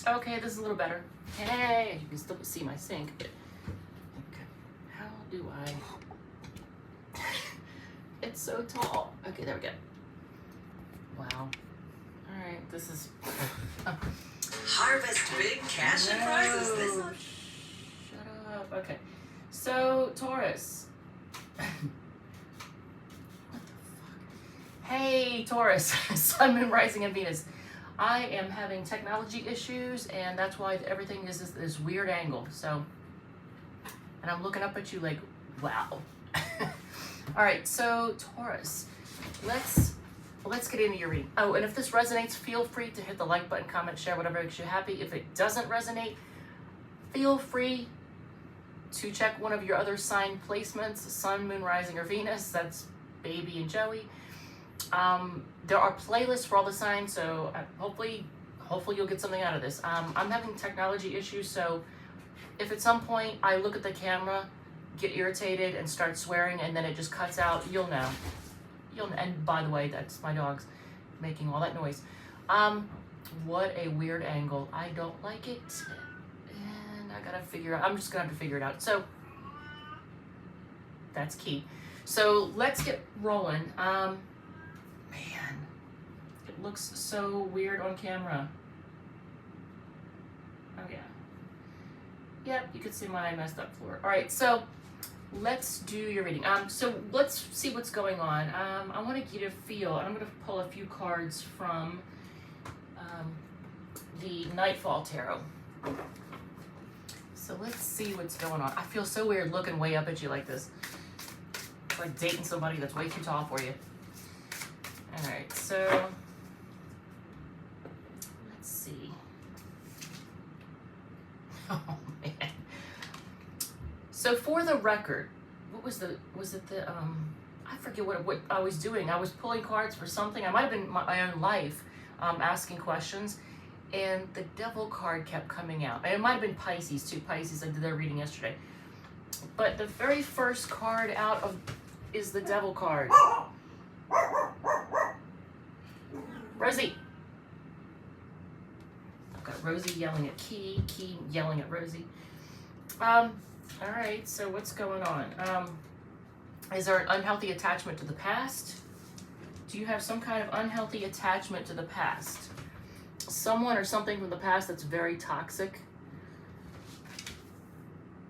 Okay, this is a little better. Hey, you can still see my sink, but okay. How do I? It's so tall. Okay, there we go. Wow. All right, this is. Harvest big cash and prizes this month. Shut up. Okay, so Taurus. What the fuck? Hey, Taurus, Sun, Moon, Rising, and Venus. I am having technology issues, and that's why everything is this weird angle. So, and I'm looking up at you like, wow. All right, so Taurus, let's get into your reading. Oh, and if this resonates, feel free to hit the like button, comment, share, whatever makes you happy. If it doesn't resonate, feel free to check one of your other sign placements, Sun, Moon, Rising, or Venus. That's Baby and Joey. There are playlists for all the signs, so hopefully you'll get something out of this. I'm having technology issues, so if at some point I look at the camera, get irritated, and start swearing, and then it just cuts out, you'll know. And by the way, that's my dogs making all that noise. What a weird angle. I don't like it, and I gotta figure out. I'm just gonna have to figure it out. So that's key. So let's get rolling. Man, it looks so weird on camera. Oh yeah. Yep, you can see my messed up floor. All right, so let's do your reading. So let's see what's going on. I want you to feel, and I'm going to pull a few cards from the Nightfall Tarot. So let's see what's going on. I feel so weird looking way up at you like this. It's like dating somebody that's way too tall for you. All right, so let's see. Oh man. So for the record, was it the I forget what I was doing. I was pulling cards for something. I might have been my own life, asking questions, and the Devil card kept coming out. And it might have been Pisces too. Pisces, I did their reading yesterday. But the very first card out of is the Devil card. Rosie. I've got Rosie yelling at Key, Key yelling at Rosie. All right, so what's going on? Is there an unhealthy attachment to the past? Do you have some kind of unhealthy attachment to the past? Someone or something from the past that's very toxic?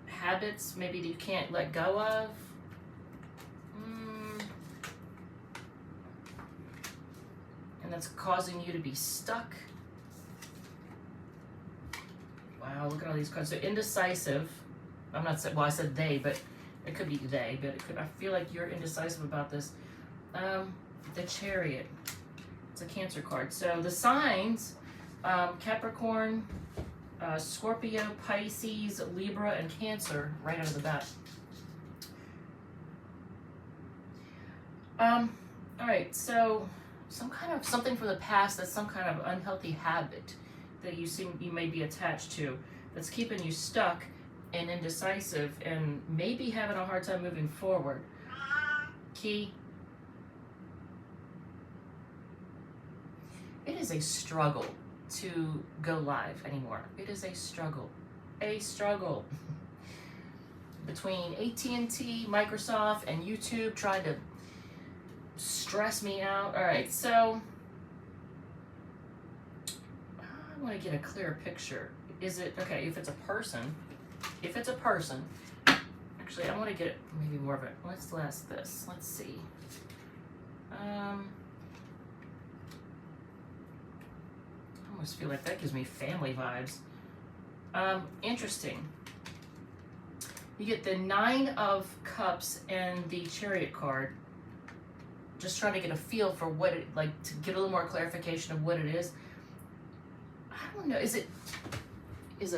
Habits maybe that you can't let go of? And that's causing you to be stuck? Wow, look at all these cards. So indecisive. I'm not saying, well, I said they, but it could be they, but it could, I feel like you're indecisive about this. The Chariot. It's a Cancer card. So the signs, Capricorn, Scorpio, Pisces, Libra, and Cancer right out of the bat. All right, so something from the past that's some kind of unhealthy habit that you may be attached to that's keeping you stuck and indecisive and maybe having a hard time moving forward. Key. It is a struggle to go live anymore. It is a struggle. A struggle. Between AT&T, Microsoft, and YouTube trying to stress me out. All right, so I want to get a clearer picture. Is it, okay, if it's a person, actually I want to get maybe more of it. Let's ask this. Let's see. I almost feel like that gives me family vibes. Interesting. You get the 9 of Cups and the Chariot card. Just trying to get a feel for what it, like, to get a little more clarification of what it is. I don't know. Is it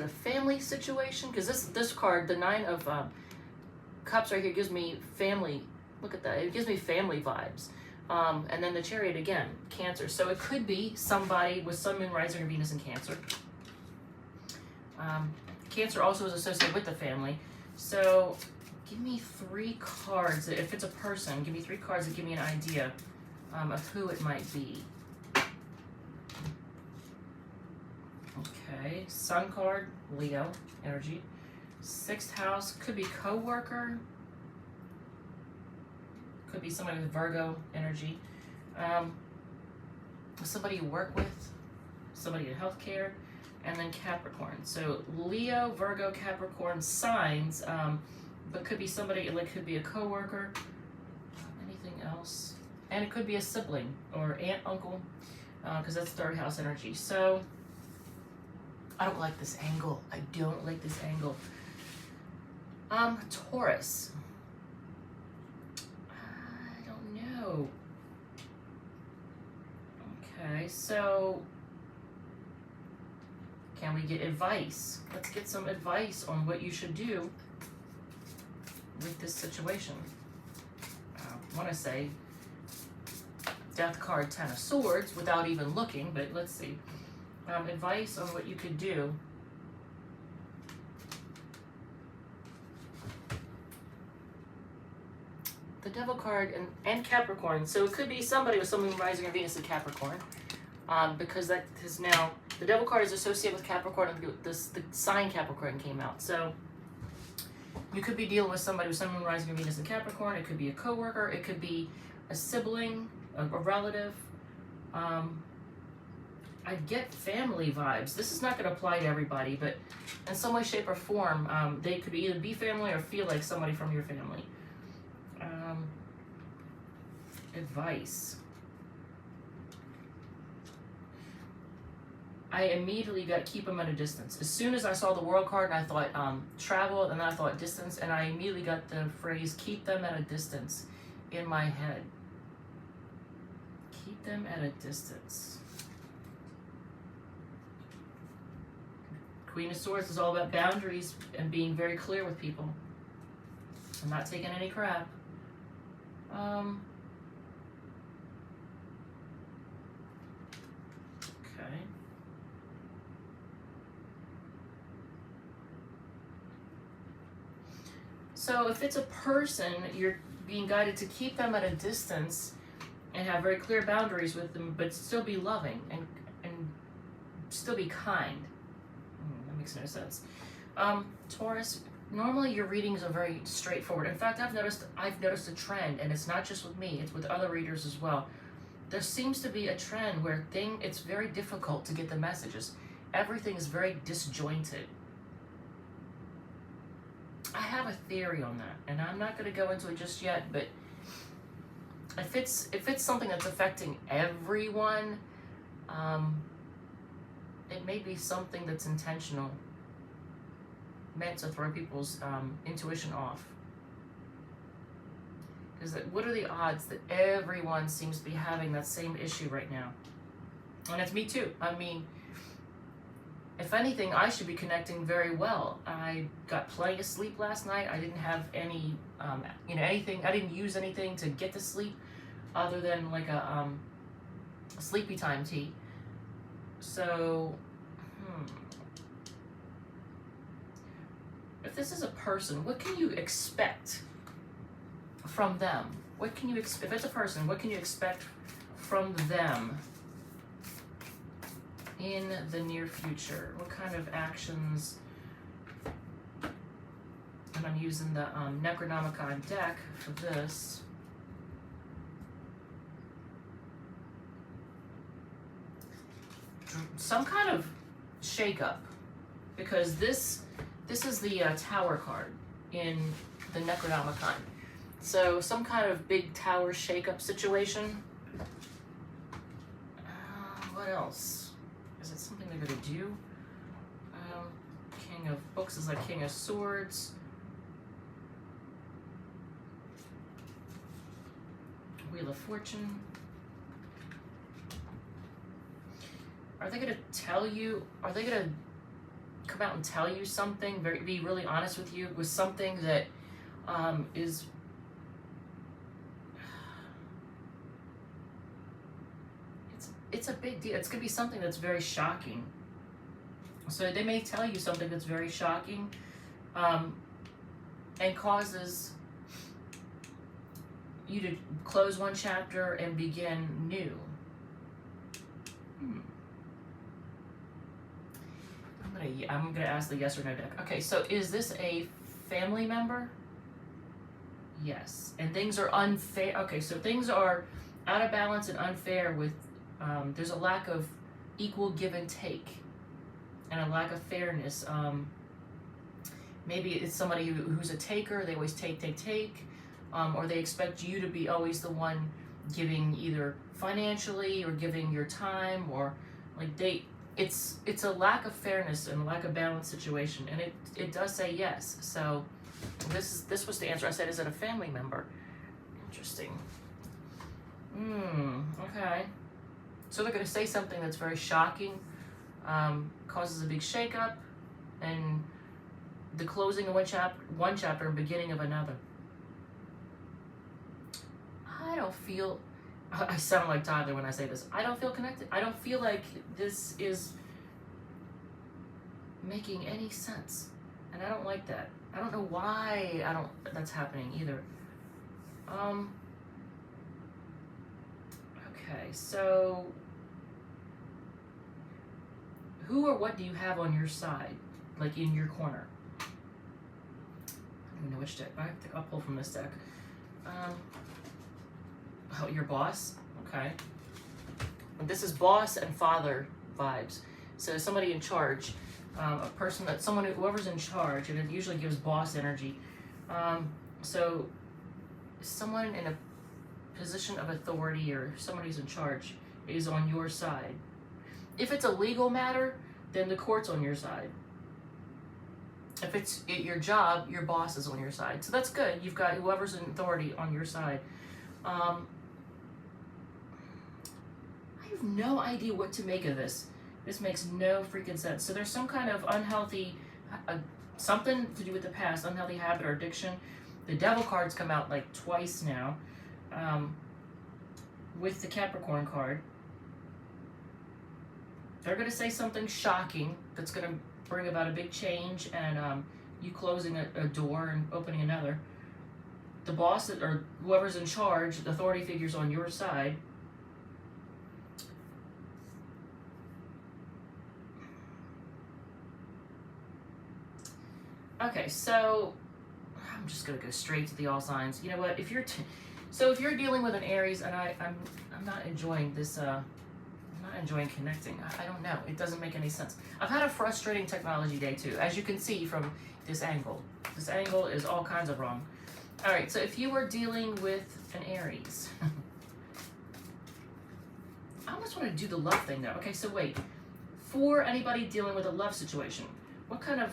a family situation? Because this card, the 9 of Cups right here, gives me family. Look at that. It gives me family vibes. And then the Chariot again, Cancer. So it could be somebody with Sun, Moon, Rising, or Venus in Cancer. Cancer also is associated with the family. So give me 3 cards. If it's a person, give me 3 cards that give me an idea of who it might be. Okay, Sun card, Leo energy. 6th house, could be co-worker. Could be somebody with Virgo energy. Somebody you work with, somebody in healthcare, and then Capricorn. So Leo, Virgo, Capricorn signs, but could be somebody, like could be a co-worker. Anything else? And it could be a sibling or aunt, uncle, because that's 3rd house energy. So I don't like this angle. I don't like this angle. Taurus. I don't know. Okay, so can we get advice? Let's get some advice on what you should do with this situation. I want to say Death card, 10 of Swords, without even looking, but let's see. Advice on what you could do. The Devil card and Capricorn. So it could be somebody with something rising in Venus in Capricorn. Because that is now, the Devil card is associated with Capricorn, and the sign Capricorn came out. So you could be dealing with somebody with something rising in Venus in Capricorn. It could be a coworker. It could be a sibling, a relative. I get family vibes. This is not going to apply to everybody, but in some way, shape, or form, they could either be family or feel like somebody from your family. Advice. I immediately got to keep them at a distance. As soon as I saw the World card, and I thought travel, and then I thought distance, and I immediately got the phrase keep them at a distance in my head. Keep them at a distance. Queen of Swords is all about boundaries and being very clear with people. I'm not taking any crap. Okay. So if it's a person, you're being guided to keep them at a distance and have very clear boundaries with them, but still be loving and still be kind. That makes no sense. Taurus, normally your readings are very straightforward. In fact, I've noticed a trend, and it's not just with me, it's with other readers as well. There seems to be a trend where it's very difficult to get the messages. Everything is very disjointed. I have a theory on that, and I'm not going to go into it just yet, but if it's something that's affecting everyone, it may be something that's intentional, meant to throw people's intuition off. Because what are the odds that everyone seems to be having that same issue right now? And it's me too. I mean, if anything, I should be connecting very well. I got plenty of sleep last night. I didn't have any, anything. I didn't use anything to get to sleep other than like a sleepy time tea. So, if this is a person, what can you expect from them? What can you if it's a person, what can you expect from them in the near future? What kind of actions? And I'm using the Necronomicon deck for this. Some kind of shakeup, because this is the Tower card in the Necronomicon. So some kind of big tower shakeup situation. What else? Is it something they're going to do? King of Books is like King of Swords. Wheel of Fortune. Are they going to tell you? Are they going to come out and tell you something? Be really honest with you with something that is. It's a big deal. It's going to be something that's very shocking. So they may tell you something that's very shocking and causes you to close one chapter and begin new. I'm gonna ask the yes or no deck. Okay, so is this a family member? Yes. And things are unfair. Okay, so things are out of balance and unfair with, there's a lack of equal give and take and a lack of fairness. Maybe it's somebody who's a taker. They always take, or they expect you to be always the one giving either financially or giving your time, or like it's a lack of fairness and a lack of balance situation, and it does say yes. So this was the answer. I said, is it a family member? Interesting. Okay. So they're going to say something that's very shocking, causes a big shakeup, and the closing of one chapter and beginning of another. I sound like Tyler when I say this. I don't feel connected. I don't feel like this is making any sense. And I don't like that. I don't know why that's happening either. Okay, so who or what do you have on your side? Like in your corner? I don't even know which deck. I'll pull from this deck. Oh, your boss? Okay. This is boss and father vibes. So somebody in charge, a person whoever's in charge, and it usually gives boss energy. So someone in a position of authority or somebody who's in charge is on your side. If it's a legal matter, then the court's on your side. If it's your job, your boss is on your side. So that's good. You've got whoever's in authority on your side. I have no idea what to make of this. This makes no freaking sense. So there's some kind of unhealthy, something to do with the past, unhealthy habit or addiction. The devil cards come out like twice now, with the Capricorn card. They're going to say something shocking that's going to bring about a big change, and you closing a door and opening another. The boss or whoever's in charge, the authority figure's on your side. Okay, so I'm just gonna go straight to the all signs. You know what? If you're dealing with an Aries, and I'm not enjoying this. I'm not enjoying connecting. I don't know. It doesn't make any sense. I've had a frustrating technology day too, as you can see from this angle. This angle is all kinds of wrong. All right, so if you were dealing with an Aries, I almost want to do the love thing though. Okay, so wait. For anybody dealing with a love situation, what kind of,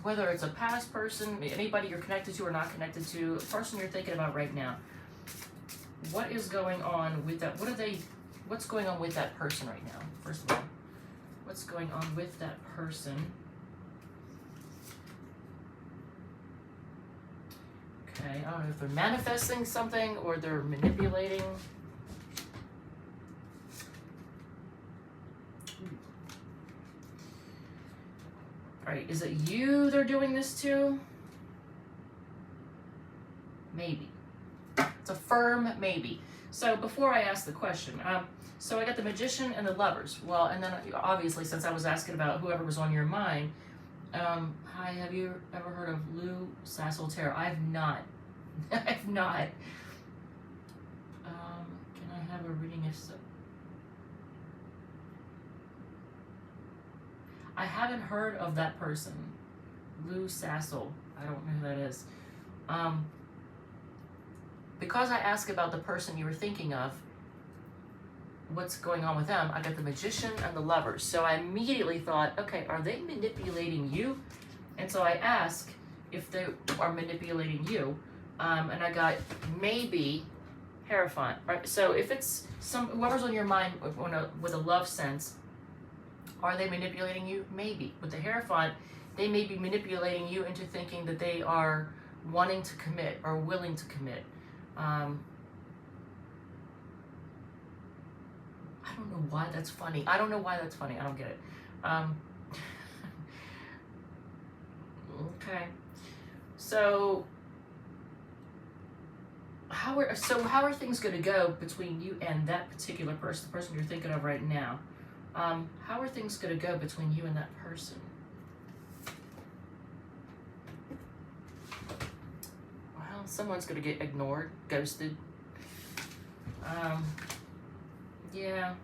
whether it's a past person, anybody you're connected to or not connected to, a person you're thinking about right now, what is going on with that? What's going on with that person right now? First of all, what's going on with that person? Okay, I don't know if they're manifesting something or they're manipulating. All right, is it you they're doing this to? Maybe. It's a firm maybe. So before I ask the question, so I got the Magician and the Lovers. Well, and then obviously since I was asking about whoever was on your mind, hi, have you ever heard of Lou Sassel-Tarot? I have not. I have not. Can I have a reading if so? I haven't heard of that person. Lou Sassel. I don't know who that is. Because I asked about the person you were thinking of, what's going on with them, I got the Magician and the Lovers. So I immediately thought, okay, are they manipulating you? And so I asked if they are manipulating you. And I got maybe Hierophant. Right? So if it's whoever's on your mind with a love sense, are they manipulating you? Maybe. With the Hierophant, they may be manipulating you into thinking that they are wanting to commit or willing to commit. I don't know why that's funny. I don't get it. Okay. So how are things going to go between you and that particular person, the person you're thinking of right now? How are things going to go between you and that person? Well, someone's going to get ignored, ghosted. Yeah,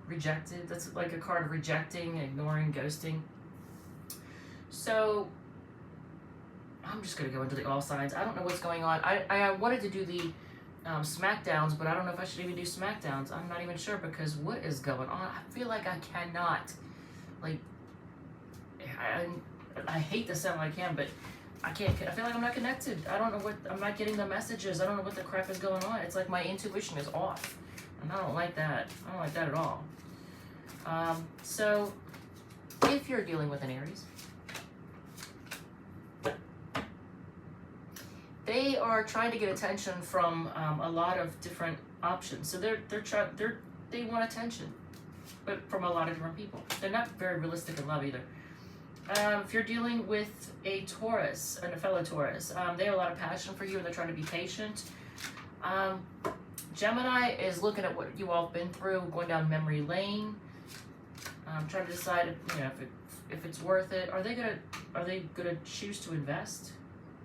rejected. That's like a card of rejecting, ignoring, ghosting. So I'm just going to go into the all signs. I don't know what's going on. I wanted to do the Smackdowns, but I don't know if I should even do Smackdowns. I'm not even sure, because what is going on? I feel like I cannot, like, I hate to sound like I can, but I can't. I feel like I'm not connected. I don't know what, I'm not getting the messages. I don't know what the crap is going on. It's like my intuition is off, and I don't like that. I don't like that at all. So if you're dealing with an Aries, they are trying to get attention from a lot of different options. So they want attention, but from a lot of different people. They're not very realistic in love either. If you're dealing with a Taurus and a fellow Taurus, they have a lot of passion for you, and they're trying to be patient. Gemini is looking at what you all have been through, going down memory lane, trying to decide, you know, if it's worth it. Are they gonna choose to invest?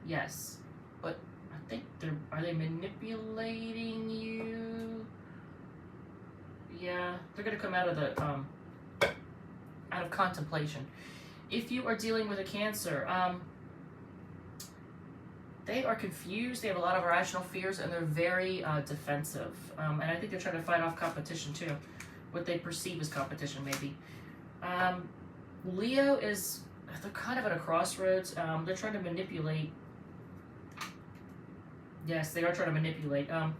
Yes. But I think are they manipulating you? Yeah, they're gonna come out of the out of contemplation. If you are dealing with a Cancer, they are confused. They have a lot of irrational fears, and they're very defensive. And I think they're trying to fight off competition too, what they perceive as competition maybe. Leo is, they're kind of at a crossroads. They're trying to manipulate. Yes, they are trying to manipulate by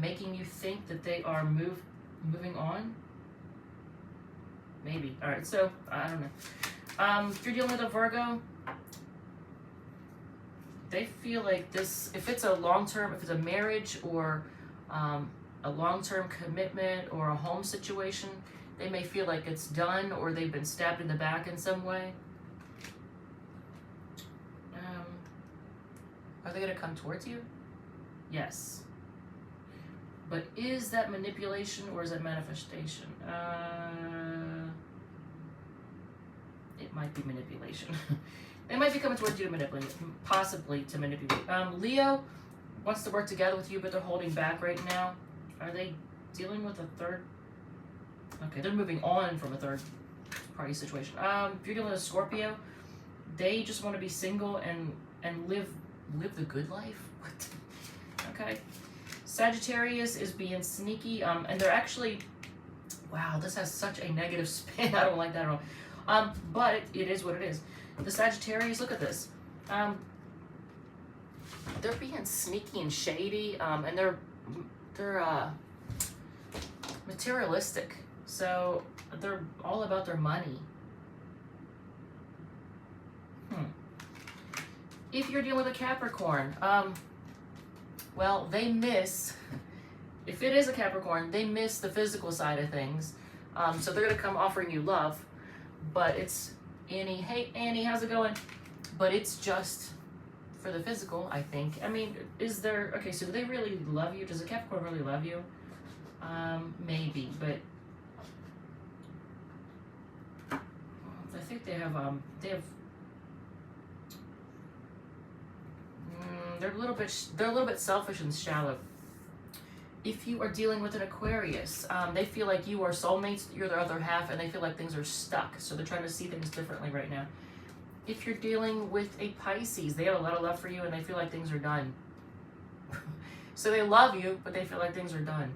making you think that they are moving on. Maybe. All right, so I don't know. If you're dealing with a Virgo, they feel like this, if it's a long-term, if it's a marriage or a long-term commitment or a home situation, they may feel like it's done, or they've been stabbed in the back in some way. Are they going to come towards you? Yes. But is that manipulation or is it manifestation? It might be manipulation. They might be coming towards you to manipulate, possibly to manipulate. Leo wants to work together with you, but they're holding back right now. Are they dealing with a third? Okay, they're moving on from a third party situation. If you're dealing with a Scorpio, they just want to be single and live the good life. What? Okay. Sagittarius is being sneaky, and they're actually, wow, this has such a negative spin. I don't like that at all. But it is what it is. The Sagittarius, look at this. They're being sneaky and shady, and they're materialistic. So they're all about their money. If you're dealing with a Capricorn, well, they miss, if it is a Capricorn, they miss the physical side of things. So they're going to come offering you love, but it's, Annie, hey, Annie, how's it going? But it's just for the physical, I think. I mean, is there, okay, so do they really love you? Does a Capricorn really love you? Maybe, but I think they're a little bit selfish and shallow. If you are dealing with an Aquarius, they feel like you are soulmates, you're their other half, and they feel like things are stuck. So they're trying to see things differently right now. If you're dealing with a Pisces, they have a lot of love for you, and they feel like things are done. So they love you, but they feel like things are done.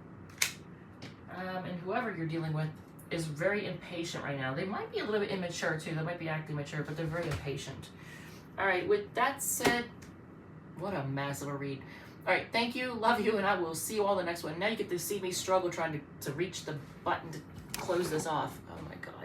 And whoever you're dealing with is very impatient right now. They might be a little bit immature too. They might be acting mature, but they're very impatient. All right, with that said, what a massive read. All right, thank you, love you, and I will see you all in the next one. Now you get to see me struggle trying to reach the button to close this off. Oh my God.